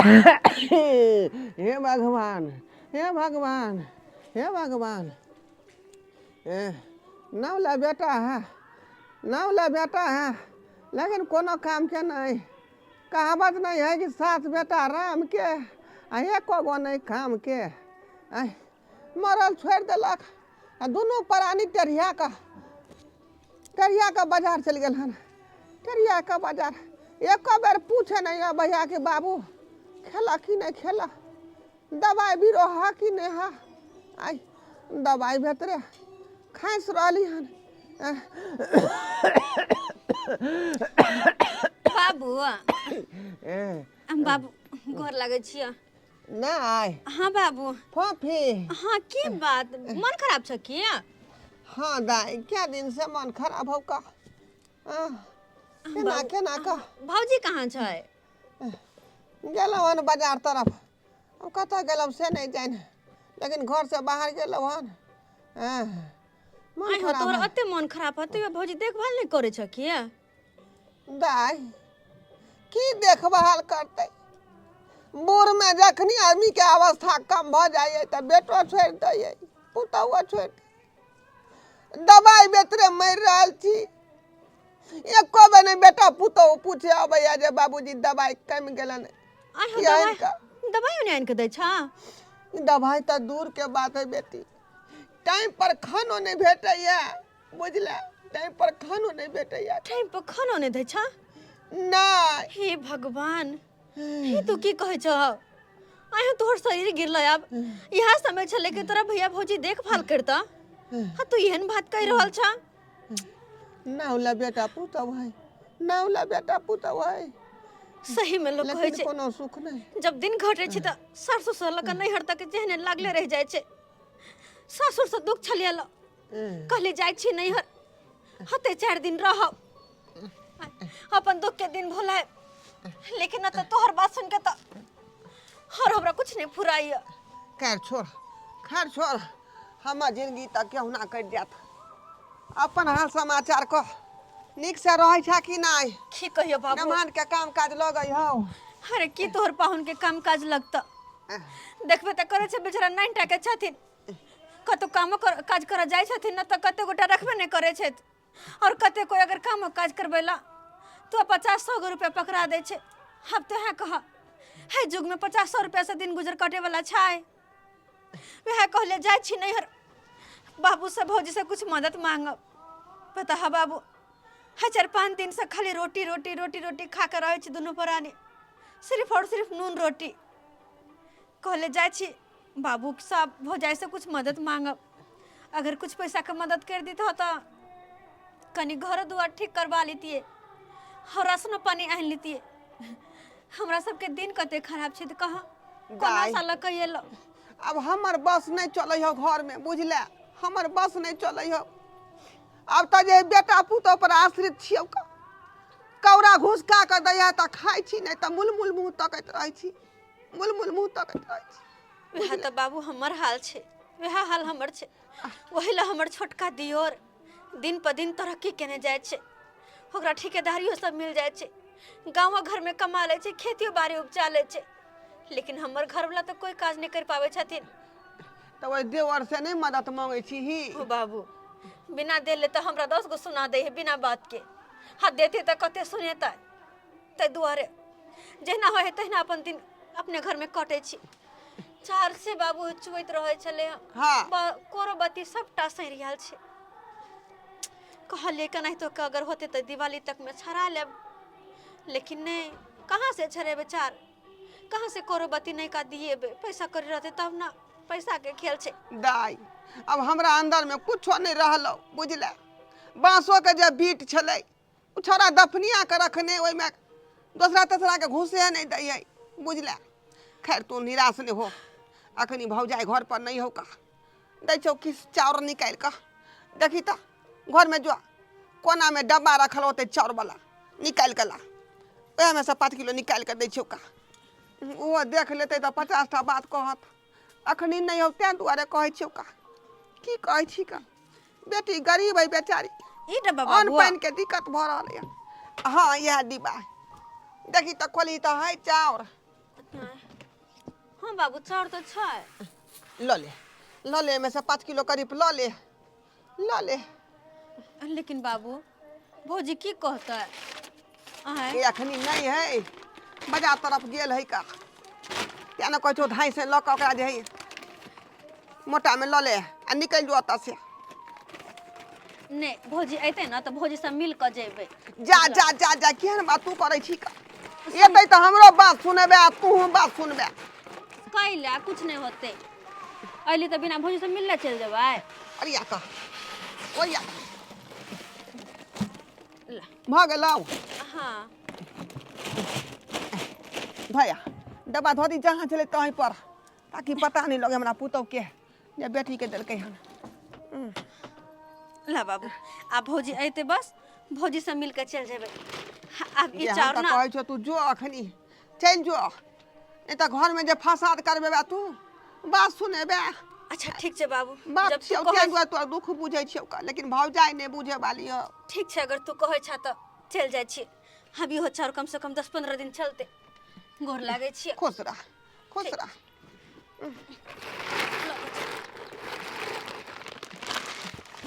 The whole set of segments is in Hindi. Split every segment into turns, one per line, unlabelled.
हे भगवान हे भगवान हे भगवान। नवला बेटा है नवला बेटा है लेकिन कोनो काम के नहीं। कहावत नहीं है कि 7 बेटा राम के एको गो नहीं काम के। मरल छोड़ दिलक दोनों प्राणी टेढ़िया का बाजार चल गए हन। टेढ़िया का बाजार एक बेर पूछे नहीं है भैया के बाबू खेला कि नहीं खेला, दवाई भी रहा कि नहीं हा। आई दवाई भीतरे खाइस रही हन।
बाबू बाबू गोर लगे छिया
ना आय।
हाँ बाबू
फफी
हाँ की बात मन खराब छ की?
हाँ दाई क्या दिन से मन खराब हो का। केना का
भौजी कहाँ छ?
गेलौ हन बाजार तरफ। अब कतऽ गेलौ से नहीं जान लेकिन घर से बाहर गेलौ हन।
मन खराब तोर अते मन खराब हते भौजी देखभाल नहीं करे छ की?
दाई की देखभाल करते बूढ़ में जखनी आदमी के अवस्था कम भ जाए तो बेटो छोड़ दिए पुतौआ छोड़ दवाई बेतरे मर रहा थी। एको बेर नहीं बेटा पुतौ पूछे अबैया जे बाबूजी दवाई कम गेलन।
दवाई नहीं आन के दै छ?
दवाई तो दूर के बात है बेटी। टाइम पर खानो नहीं भेटैया बुझले। टाइम पर खानो नहीं भेटैया।
टाइम पर खानो नहीं दै छ?
नहीं
हे भगवान हे तू की कहे छ? आयो तोहर शरीर गिरल अब यह समय छले के तोरा भैया भौजी देखभाल करता। हाँ तू एहन बात कह रहल छ?
नाउला बेटा पुतौ है नाउला बेटा पुतौ है।
सही में लोग कहे छै
कोनो सुख नहीं।
जब दिन घटे छै त सासुर से लग नैहर तक जेहने लागले रह जाय छै। सासुर से दुख छलियल कहले जाय छी नैहर हते 4 दिन रह अपन दुख के दिन भुलाए। लेकिन न त तोहर बात सुन के त और हमरा कुछ नहीं फुराई।
खैर छोड़ हमार जिंदगी तक केहू ना कट जात। अपन हाल समाचार कह निक से रहे छ कि नहीं?
की कहियो बाबू
नमान के काम काज लगई हो।
अरे की तोहर पाहुन के काम काज लगता देखबे त करे छै बेचारा 9 टा के छथिन। कतो काम काज कर जाय छथिन न त कते गोटा रखबे नहीं करे छै और कते कोई अगर काम काज करबेला तो 50-100 रुपया पकड़ा दे छै। अब तो है कहा है जुग में 50-100 रुपया से दिन गुजर कटे वाला छै। वह कहले जाय छी नैहर बाबू से भौजी से कुछ मदद मांगब। पता है बाबू है 4-5 दिन से खाली रोटी खा कर रहे छी दोनों प्राणी सिर्फ और सिर्फ नून रोटी। कहले जाय छी बाबू साहब भौजाई से कुछ मदद मांगब। अगर कुछ पैसा के मदद कर दी तो कनी घर दुआर ठीक करवा लेतिए और राशन पानी आन लेतिए। हमरा सबके दिन कते खराब छै त कहा कोना साल कइलो।
अब हमर बस नहीं चलै हो घर में बुझले। हमर बस नहीं चलै हो। अब तो जे बेटा पुतौ पर आश्रित छियौ कौड़ा घूस का कर दैया त खाइ छी नहीं त मुलमुल मुंह तकैत रहै छी। मुलमुल मुंह तकैत रहै छी।
वह त बाबू हमर हाल छै वह हाल हमर छै। वही ला हमर छोटका दियोर दिन पर दिन तरक्की केने जाय छै। ओकरा ठेकेदारियो सब मिल जाय छै। गाँव घर में कमा ले छै खेतियो बाड़ी उपजा ले छै। लेकिन हमर घर वाला तो कोई काज नहीं कर पावे छथिन।
तो वही देवर से नहीं मदद मांगे छी ही।
ओ बाबू बिना देले तो हमरा 10 गो सुना दे है बिना बात के। हाथ देते तो कते सुनेता ते दुआरे जहिना होय तहिना अपन दिन अपने घर में कटे छी। 4 से बाबू चुवैत रहे छले। हां कोरो बत्ती सबटा सरियाल छै। कहले कनाई तो अगर होते तो दिवाली तक में छरा लेब लेकिन नहीं कहाँ से छरे बेचार कहाँ से कोरो बत्ती नहीं का दिए पैसा कर रहते तब ना पैसा के खेल छे।
दाई अब हमरा अंदर में कुछो नहीं रहलो बुझले। बांसो के जे बीट छले उ छोरा दफनिया के रखने ओइ में दूसरा तेसरा के घुसे नहीं दै बुझले। खैर तू निराश नहीं हो। अखनी भौजाई घर पर नहीं हो का दै छौ किस चाउर निकाल का देखी त घर में जो कोना में डब्बा रखल होते चाउर वाला निकाल के ला ओह में से 5 किलो निकाल के दै छौ का। वो देख लेते तो 50 टा बात कहत। अखनी नहीं हो तें दुआरे कहे छौ का की कहे छी का बेटी गरीब है बेचारी
ई डब्बा
अन्न
बाबू
पानी के दिक्कत भ रहल है। हाँ यह डिब्बा देखी तो खोली तो है चाउर
हाँ बाबू चाउर तो छै।
ल ले में से 5 किलो करीब ल ले।
लेकिन बाबू भौजी की कहता है
ये अखनी नहीं है, बाजार तरफ गेल है का, क्या ना कहो धाई से ल के जे है मोटा में ल ले आ निकल जो अत से।
नहीं भौजी अते ना तो भौजी से मिल के जेबे।
जा जा जा जा केहन बात तू करे छी का, एते तो हमरो बात सुनबे आ तू बात सुनबे।
कैला कुछ नहीं होते, अली तो बिना भौजी से मिलने चल जेबै।
अरे या का ओया
ला
भ गेलौ।
हाँ
भैया डब्बा धो दी जहाँ चले तहीं पर, ताकि पता नहीं लगे हमरा पुतौ के जे बेटी के देलकै हन।
ला बाबू आ भौजी अते बस भौजी से मिल के चल जेबै। अब ई
ये हम
चाउर
त
ना
कहै छौ तू जो अखनी चल जो, नहीं तो घर में जे फसाद करबे बा तू बात सुनेबे।
अच्छा ठीक है बाबू,
बात
जब तू
छौ
कहै
के तोर दुख बुझै छियौ का, लेकिन भौजाई नहीं बुझे वाली हो।
ठीक है, अगर तू कहै छ त चल जाय छी। अभी हो चाउर कम से कम 10-15 दिन चलते। गोर लागे छी।
खुश रह खुश रह।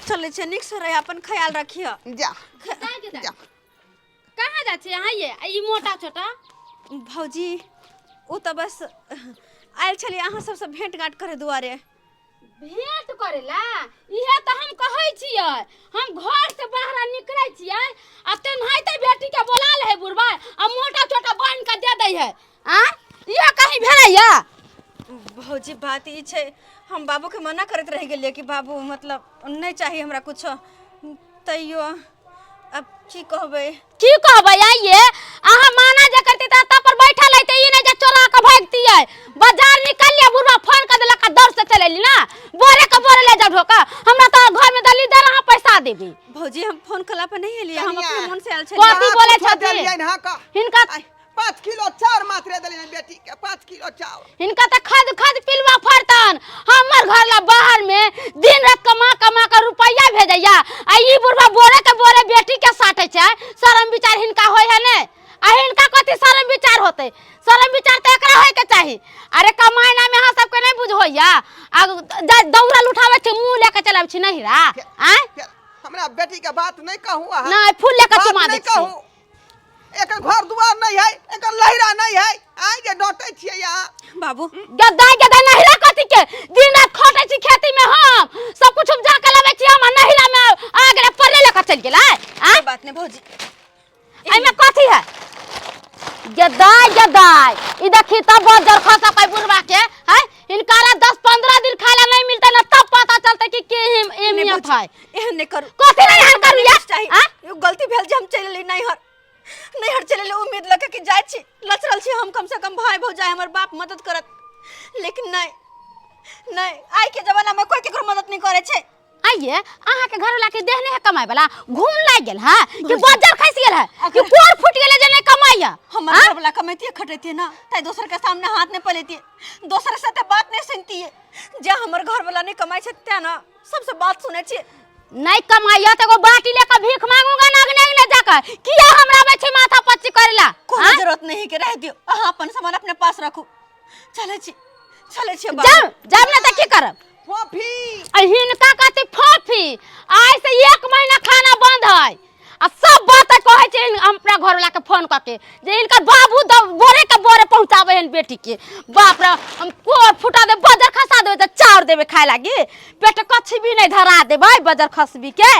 चले छे निक से रहे, अपन ख्याल रखियो।
जा
जा
जा
कहाँ जा छी अहाँ ये ई मोटा छोटा?
भौजी ओ तो बस आयल छलिए अहाँ सबसे भेंट गांठ करे दुआरे।
भेंट करेला इहे तो हम कहै छियै, हम घर से बाहर निकलै छियै आ तेनाहिते बेटी के बोला ले है बुढ़बा आ मोटा छोटा बांध के दे दै है। आ ये कहीं भेलैया?
भौजी बात ई छे, हम बाबू के मना करत रह गेलिए कि बाबू मतलब नहीं चाहिए हमरा कुछ, तैयो अब की कहबे।
की कहबै आइए अहाँ माना जे करती त तब पर बैठल है, ई नहीं जे चोरा के भागती है। बाजार निकलिए बुढ़वा फोन कर देलक दौड़ से चलेली ना, बोरे के बोरे ले जाओ ढोका, हमरा तो घर में दली दे रहा पैसा देबी।
भौजी हम फोन कला पे नहीं एलिए, हम अपने मन से आयल छे।
कथी बोले छथि हिनका?
5 किलो चाउर मात्र देली बेटी के, 5 किलो चाउर।
हिनका त खद पिलवा फरतन, हमर घर ला बाहर में दिन रात कमा के रुपया भेजैया आ ई बुढ़वा बोरे के बोरे बेटी के साटे छै। शरम विचार हिनका होय है ने? आ हिनका कथी शरम विचार होते? शरम विचार त एकरा होय के चाही। अरे कमाई ना में अहाँ सबके नहीं बुझ होइया, आ दौड़ल उठावे छी मुंह लेके चलावे छी नहिरा। आ
हमरा बेटी के बात नहीं कहू अहाँ,
नहीं फूल लेके चुमा दे छी।
एक घर दुआर नहीं है, एक लहिरा नहीं है, आई जे डटे छियै यहाँ।
बाबू
गद्दा नहिरा कथी के? दिन रात खटे छी खेती में, हम सब कुछ उपजा के लावे छी, हम नहिरा में आगे पल्ले लेकर चल गेलै। आ
बात नहीं भौजी,
एई में कथी है? गद्दाई ई देखी तब बजर खसा पाई बुढ़वा के है। इनकारा 10-15 दिन खाला नहीं मिलता ना, तब पता चलता कि के एहमियत है।
एहन नहीं करू।
कथी नहीं हर करू या?
चाहिए यो गलती भेल जे हम चलेली नहीं हर चलेले, उम्मीद लगे कि जाय छी लचरल छी हम, कम से कम भाई भौजाई हमर बाप मदद करत, लेकिन नहीं आई के जमाना में कोई केकरो मदद नहीं करे छे।
आइए अहाँ के घर वाला के देहने है कमाई वाला घूम लाग गेल है कि बजर खस गेल है कि पोर फुट गेल जे नहीं कमाइया?
हमर घर वाला कमाइती खटैती ना, ताई दोसर के सामने हाथ नहीं पलेती, दोसर से ते बात नहीं सुनती है। जे हमर घर वाला नहीं कमाई छै ते ना सबसे बात सुने छी।
नहीं कमाइया त एगो बाटी लेकर भीख मांगूंगा नागने ने जाकर, किया हमरा में छै माथा पच्ची करेला?
कोई जरूरत नहीं के रह दियो, अहाँ अपन सामान अपने पास रखू। चले छी
जब ना त की करब?
फोफी
हिनका कथी फोफी? आज से 1 महीना खाना बंद है आ सब बात कहै छै अपना घर वाला के फोन करके जे इनका बाबू बोरे के बोरे पहुंचावे हन बेटी के। बाप रे हम कोर फुटा दे बजर खसा देबे त चाउर देबे खाए लागी, पेट कछि भी नहीं धरा देबे बजर खसबी के।